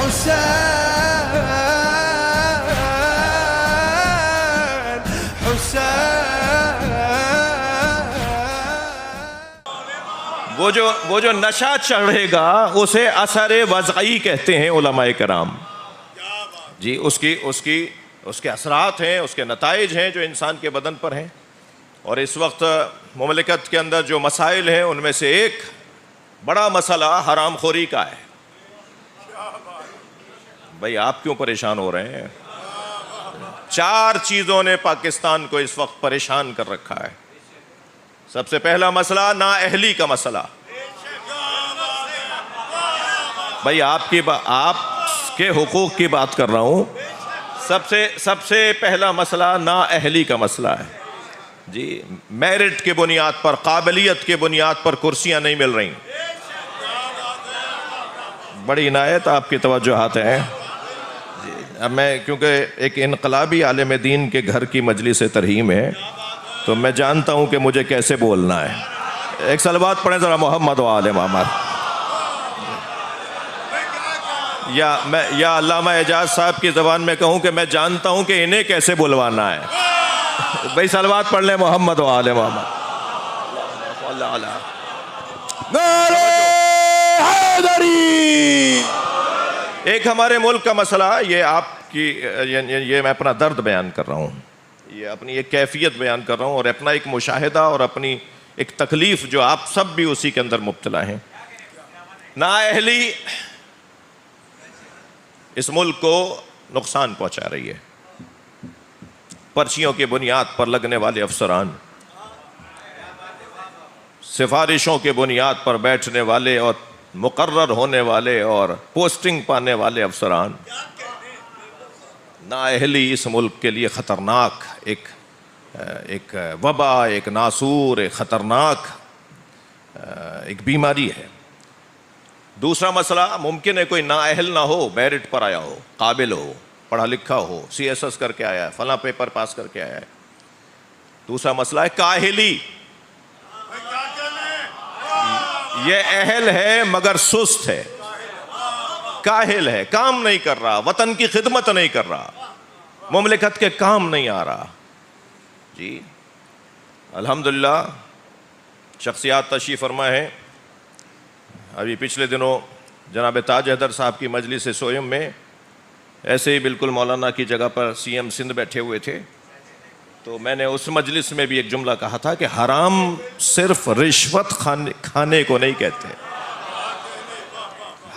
حسین حسین. وہ جو نشہ چڑھے گا اسے اثر وضعی کہتے ہیں علماء کرام. جی اس کے اثرات ہیں، اس کے نتائج ہیں جو انسان کے بدن پر ہیں. اور اس وقت مملکت کے اندر جو مسائل ہیں ان میں سے ایک بڑا مسئلہ حرام خوری کا ہے. بھائی آپ کیوں پریشان ہو رہے ہیں؟ 4 چیزوں نے پاکستان کو اس وقت پریشان کر رکھا ہے. سب سے پہلا مسئلہ نااہلی کا مسئلہ. بھائی آپ کے حقوق کی بات کر رہا ہوں. سب سے پہلا مسئلہ نااہلی کا مسئلہ ہے. جی میرٹ کے بنیاد پر، قابلیت کے بنیاد پر کرسیاں نہیں مل رہی. بڑی عنایت آپ کی توجہات ہیں. جی اب میں کیونکہ ایک انقلابی عالم دین کے گھر کی مجلس ترحیم ہے تو میں جانتا ہوں کہ مجھے کیسے بولنا ہے. ایک صلوات پڑھیں ذرا محمد و آل محمد. یا علامہ اعجاز صاحب کی زبان میں کہوں کہ میں جانتا ہوں کہ انہیں کیسے بلوانا ہے. بھائی صلوات پڑھ لیں محمد و آل محمد. نعرہ حیدری. ایک ہمارے ملک کا مسئلہ یہ میں اپنا درد بیان کر رہا ہوں، یہ اپنی ایک کیفیت بیان کر رہا ہوں اور اپنا ایک مشاہدہ اور اپنی ایک تکلیف جو آپ سب بھی اسی کے اندر مبتلا ہیں. نااہلی اس ملک کو نقصان پہنچا رہی ہے. پرچیوں کی بنیاد پر لگنے والے افسران، سفارشوں کے بنیاد پر بیٹھنے والے اور مقرر ہونے والے اور پوسٹنگ پانے والے افسران، نااہلی اس ملک کے لیے خطرناک ایک وبا، ایک ناسور، ایک خطرناک ایک بیماری ہے. دوسرا مسئلہ، ممکن ہے کوئی نااہل نہ ہو، میرٹ پر آیا ہو، قابل ہو، پڑھا لکھا ہو، CSS کر کے آیا ہے، فلاں پیپر پاس کر کے آیا ہے. دوسرا مسئلہ ہے کاہلی. یہ اہل ہے مگر سست ہے، کاہل ہے، کام نہیں کر رہا، وطن کی خدمت نہیں کر رہا، مملکت کے کام نہیں آ رہا. جی الحمدللہ شخصیات تشریف فرما ہے. ابھی پچھلے دنوں جناب تاج حیدر صاحب کی مجلس سوئم میں ایسے ہی بالکل مولانا کی جگہ پر CM سندھ بیٹھے ہوئے تھے تو میں نے اس مجلس میں بھی ایک جملہ کہا تھا کہ حرام صرف رشوت کھانے کو نہیں کہتے.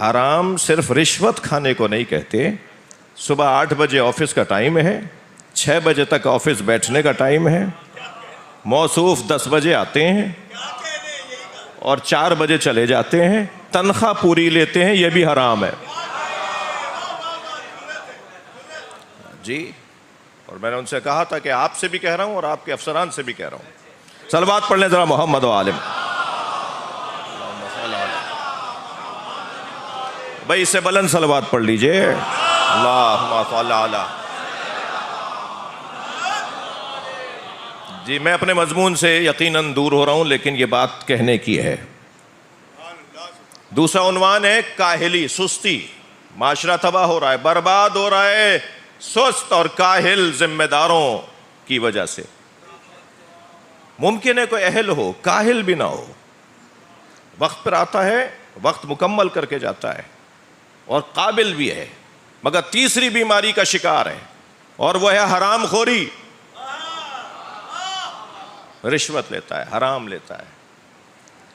حرام صرف رشوت کھانے کو نہیں کہتے. صبح 8 بجے آفس کا ٹائم ہے، 6 بجے تک آفس بیٹھنے کا ٹائم ہے، موصوف 10 بجے آتے ہیں اور 4 بجے چلے جاتے ہیں، تنخواہ پوری لیتے ہیں، یہ بھی حرام ہے. جی اور میں نے ان سے کہا تھا کہ آپ سے بھی کہہ رہا ہوں اور آپ کے افسران سے بھی کہہ رہا ہوں. صلوات پڑھ لیں ذرا محمد و عالم. بھائی اس سے بلند صلوات پڑھ لیجئے. اللہم صل علی. جی میں اپنے مضمون سے یقیناً دور ہو رہا ہوں لیکن یہ بات کہنے کی ہے. دوسرا عنوان ہے کاہلی، سستی. معاشرہ تباہ ہو رہا ہے، برباد ہو رہا ہے سست اور کاہل ذمہ داروں کی وجہ سے. ممکن ہے کوئی اہل ہو، کاہل بھی نہ ہو، وقت پر آتا ہے، وقت مکمل کر کے جاتا ہے اور قابل بھی ہے، مگر تیسری بیماری کا شکار ہے اور وہ ہے حرام خوری. رشوت لیتا ہے، حرام لیتا ہے.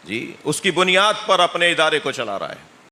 جی اس کی بنیاد پر اپنے ادارے کو چلا رہا ہے.